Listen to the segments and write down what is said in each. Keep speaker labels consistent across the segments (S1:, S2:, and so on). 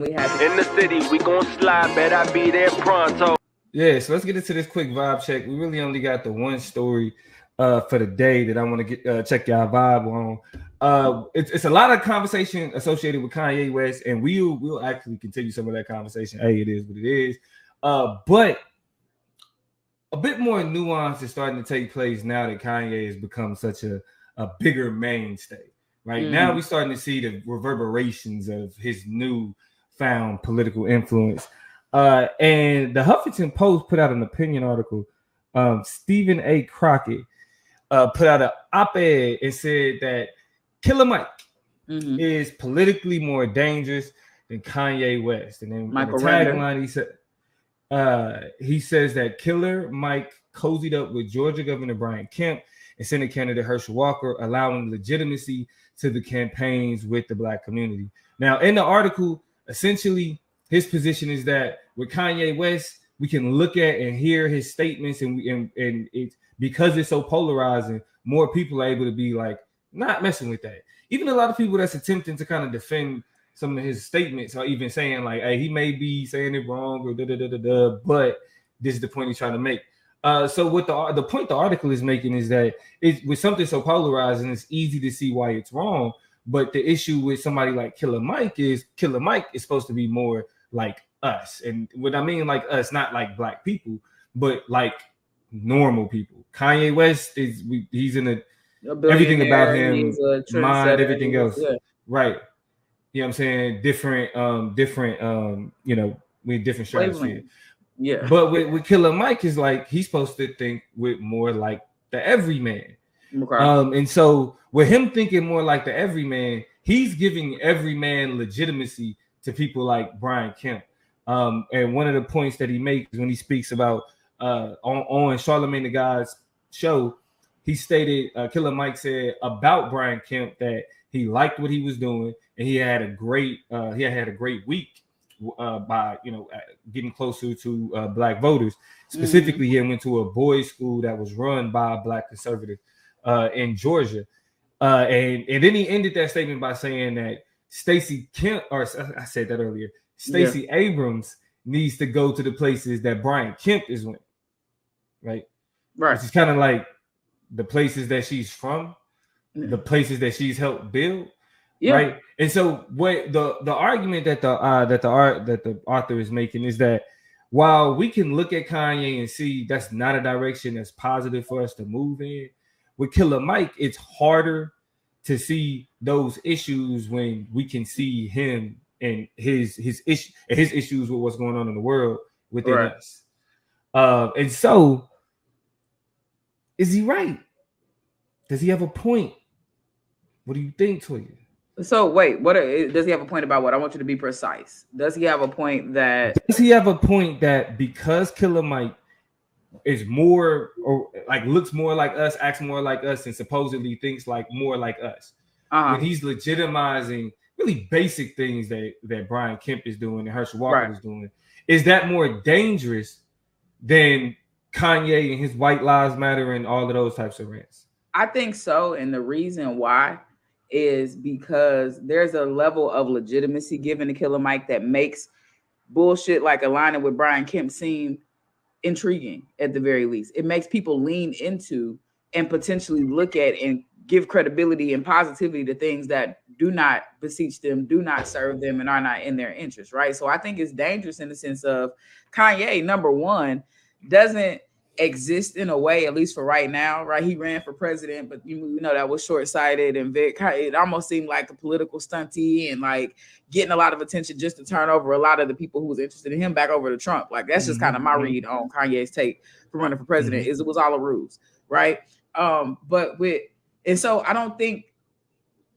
S1: In the city, we gon' slide, bet I be there pronto.
S2: Yeah, so let's get into this quick vibe check. We really only got the one story for the day that I want to get check y'all vibe on. It's a lot of conversation associated with Kanye West, and we'll actually continue some of that conversation. Hey, it is what it is. But a bit more nuance is starting to take place now that Kanye has become such a bigger mainstay. Right now, we're starting to see the reverberations of his new found political influence. And the Huffington Post put out an opinion article. Stephen A. Crockett put out an op-ed and said that Killer Mike is politically more dangerous than Kanye West. And then in the tagline, he says that Killer Mike cozied up with Georgia Governor Brian Kemp and Senate candidate Herschel Walker, allowing legitimacy to the campaigns with the Black community. Now, in the article, essentially, his position is that with Kanye West, we can look at and hear his statements, and it's because it's so polarizing, more people are able to be like, not messing with that. Even a lot of people that's attempting to kind of defend some of his statements are even saying like, hey, he may be saying it wrong or but this is the point he's trying to make. So what the point the article is making is that it's with something so polarizing, it's easy to see why it's wrong. But the issue with somebody like Killer Mike is supposed to be more like us. And what I mean like us, not like Black people, but like normal people. Kanye West he's in a everything about him, mind, everything else. Yeah. Right. You know what I'm saying? Different, we have different stratosphere. Yeah. But with Killer Mike is like he's supposed to think with more like the everyman. Okay. And so with him thinking more like the everyman, he's giving everyman legitimacy to people like Brian Kemp. And one of the points that he makes when he speaks about on Charlamagne the God's show, he stated Killer Mike said about Brian Kemp that he liked what he was doing and he had a great week by getting closer to Black voters. Specifically, he went to a boys' school that was run by a Black conservative in Georgia, and then he ended that statement by saying that Stacey Kemp, or I said that earlier, Stacey Abrams needs to go to the places that Brian Kemp is went, right? Which is kind of like the places that she's from, the places that she's helped build. Yeah. Right. And so what the argument that the author is making is that while we can look at Kanye and see that's not a direction that's positive for us to move in, with Killer Mike, it's harder to see those issues when we can see him and his issues with what's going on in the world within us. And so is he right? Does he have a point? What do you think, Toya?
S3: So wait, does he have a point about what? I want you to be precise. Does he have a point that
S2: because Killer Mike is more or like looks more like us, acts more like us, and supposedly thinks like more like us, when he's legitimizing really basic things that Brian Kemp is doing and Herschel Walker is doing, is that more dangerous than Kanye and his White Lives Matter and all of those types of rants?
S3: I think so, and the reason why is because there's a level of legitimacy given to Killer Mike that makes bullshit like aligning with Brian Kemp seem intriguing at the very least. It makes people lean into and potentially look at and give credibility and positivity to things that do not beseech them, do not serve them, and are not in their interest, right? So I think it's dangerous in the sense of Kanye, number one, doesn't exist in a way, at least for right now, right? He ran for president, but you know that was short-sighted and it almost seemed like a political stunty and like getting a lot of attention just to turn over a lot of the people who was interested in him back over to Trump. Like that's just kind of my read on Kanye's take for running for president is it was all a ruse, right? And so I don't think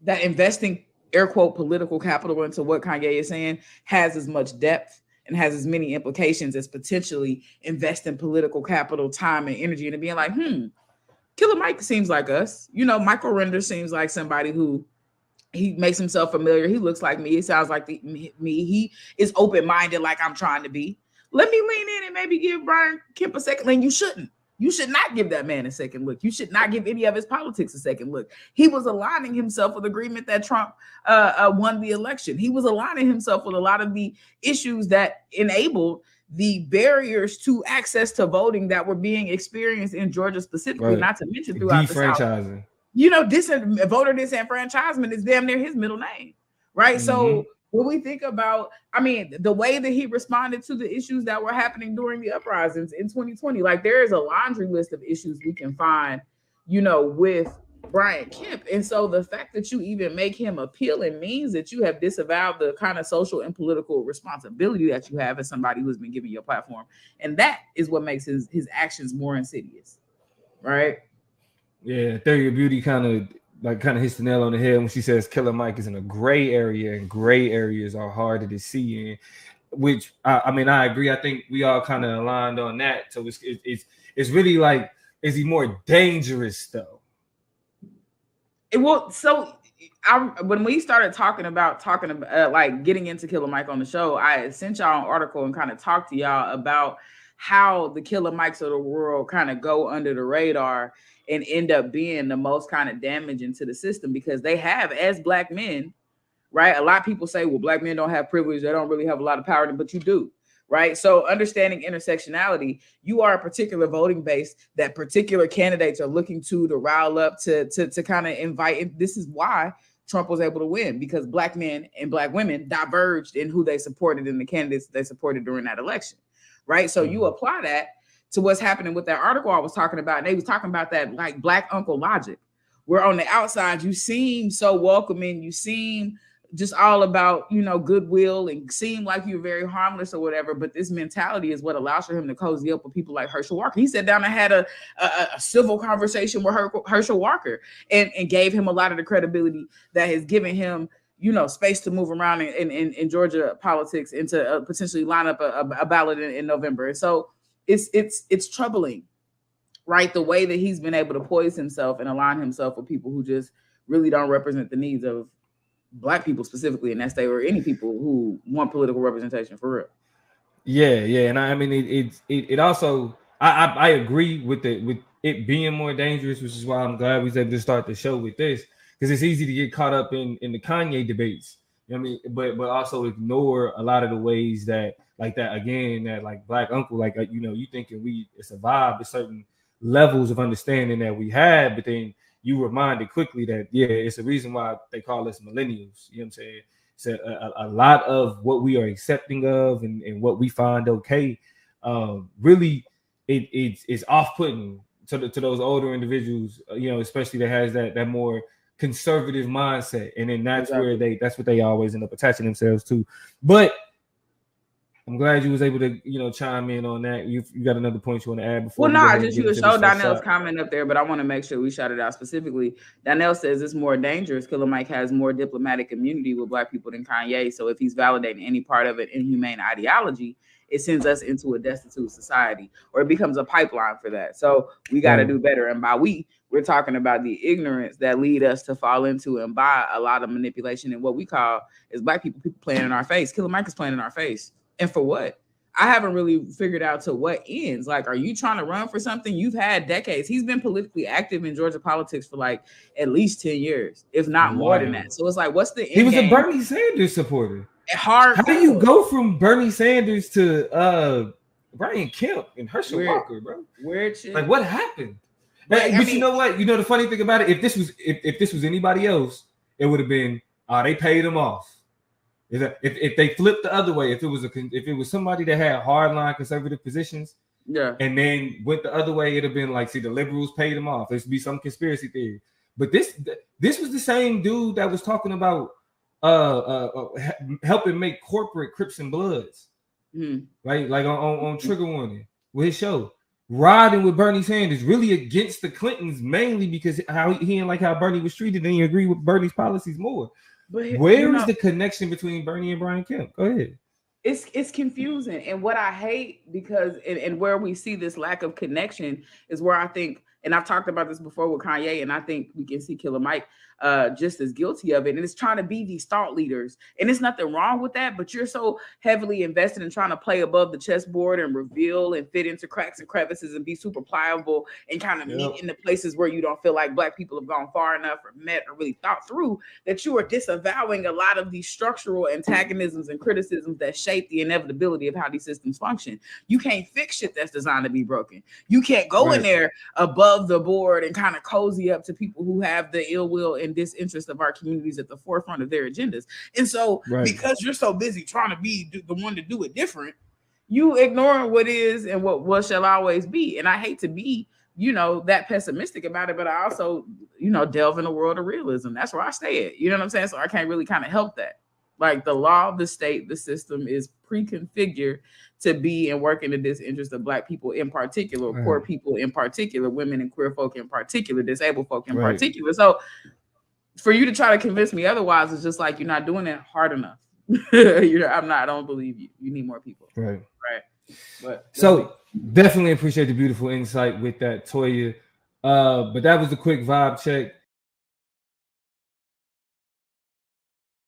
S3: that investing air quote political capital into what Kanye is saying has as much depth and has as many implications as potentially investing political capital, time, and energy into being like, Killer Mike seems like us. You know, Michael Render seems like somebody who he makes himself familiar. He looks like me. He sounds like me. He is open-minded like I'm trying to be. Let me lean in and maybe give Brian Kemp a second lane. You shouldn't. You should not give that man a second look. You should not give any of his politics a second look. He was aligning himself with agreement that Trump won the election. He was aligning himself with a lot of the issues that enabled the barriers to access to voting that were being experienced in Georgia specifically, not to mention throughout the South. You know, voter disenfranchisement is damn near his middle name, right? So when we think about, I mean, the way that he responded to the issues that were happening during the uprisings in 2020, like there is a laundry list of issues we can find, you know, with Brian Kemp. And so the fact that you even make him appealing means that you have disavowed the kind of social and political responsibility that you have as somebody who's been given your platform. And that is what makes his actions more insidious, right?
S2: Yeah, Theory of Beauty kind of hits the nail on the head when she says Killer Mike is in a gray area, and gray areas are harder to see in. Which I mean, I agree. I think we all kind of aligned on that. So it's really like, is he more dangerous though?
S3: When we started talking about like getting into Killer Mike on the show, I sent y'all an article and kind of talked to y'all about how the Killer Mikes of the world kind of go under the radar and end up being the most kind of damaging to the system, because they have, as Black men, right? A lot of people say, well, Black men don't have privilege. They don't really have a lot of power, but you do, right? So understanding intersectionality, you are a particular voting base that particular candidates are looking to rile up to kind of invite. This is why Trump was able to win, because Black men and Black women diverged in who they supported and the candidates they supported during that election, right? So you apply that to what's happening with that article I was talking about. And they was talking about that like Black uncle logic, where on the outside, you seem so welcoming. You seem just all about, you know, goodwill and seem like you're very harmless or whatever. But this mentality is what allows for him to cozy up with people like Herschel Walker. He sat down and had a civil conversation with Herschel Walker and gave him a lot of the credibility that has given him, you know, space to move around in Georgia politics and to potentially line up a ballot in November. And so it's troubling, right? The way that he's been able to poise himself and align himself with people who just really don't represent the needs of Black people specifically in that state, or any people who want political representation for real. Yeah.
S2: And I mean, it also, I agree with it being more dangerous, which is why I'm glad we was able to start the show with this, because it's easy to get caught up in the Kanye debates. You know what I mean? But also ignore a lot of the ways that, like that, again, that like Black uncle, like, you know, you thinking it's a vibe, it's certain levels of understanding that we have, but then you reminded quickly that, yeah, it's a reason why they call us millennials. You know what I'm saying? So a lot of what we are accepting of and what we find okay, really it's off-putting to those older individuals, you know, especially that has that more conservative mindset. And then that's where that's what they always end up attaching themselves to. But I'm glad you was able to, you know, chime in on that. You got another point you want to add before?
S3: Well, no, I just you showed Donnell's comment up there, but I want to make sure we shout it out specifically. Donnell says it's more dangerous. Killer Mike has more diplomatic immunity with Black people than Kanye. So if he's validating any part of an inhumane ideology, it sends us into a destitute society, or it becomes a pipeline for that. So we got to do better. And by we're talking about the ignorance that lead us to fall into and buy a lot of manipulation and what we call as Black people playing in our face. Killer Mike is playing in our face. And for what? I haven't really figured out to what ends. Like, are you trying to run for something? You've had decades. He's been politically active in Georgia politics for like at least 10 years, if not more than that. So it's like, what's the end
S2: He was
S3: game?
S2: A Bernie Sanders supporter.
S3: How
S2: do you go from Bernie Sanders to Brian Kemp and Herschel Walker, bro?
S3: Weird shit.
S2: Like, what happened? But you know what? You know the funny thing about it, if this was anybody else, it would have been they paid him off. If they flipped the other way, if it was somebody that had hardline conservative positions, and then went the other way, it'd have been like, see, the liberals paid him off. There'd be some conspiracy theory. But this was the same dude that was talking about helping make corporate Crips and Bloods, right? Like on Trigger Warning with his show, riding with Bernie Sanders, really against the Clintons, mainly because how he didn't like how Bernie was treated, and he agreed with Bernie's policies more. But where is the connection between Bernie and Brian Kemp? Go ahead.
S3: It's confusing. And what I hate, because and where we see this lack of connection is where I think And I've talked about this before with Kanye, and I think we can see Killer Mike just as guilty of it. And it's trying to be these thought leaders. And it's nothing wrong with that, but you're so heavily invested in trying to play above the chessboard and reveal and fit into cracks and crevices and be super pliable and kind of meet in the places where you don't feel like Black people have gone far enough or met or really thought through, that you are disavowing a lot of these structural antagonisms and criticisms that shape the inevitability of how these systems function. You can't fix shit that's designed to be broken. You can't go in there above the board and kind of cozy up to people who have the ill will and disinterest of our communities at the forefront of their agendas. And so because you're so busy trying to be the one to do it different, you ignore what is and what shall always be. And I hate to be, that pessimistic about it, but I also, delve in a world of realism. That's where I stay at. You know what I'm saying? So I can't really kind of help that. Like the law, the state, the system is pre-configured to be and work in the disinterest of Black people in particular, poor people in particular, women and queer folk in particular, disabled folk in particular. So for you to try to convince me otherwise is just like, you're not doing it hard enough. I don't believe you. You need more people. Right. But
S2: so definitely appreciate the beautiful insight with that, Toya. But that was a quick vibe check.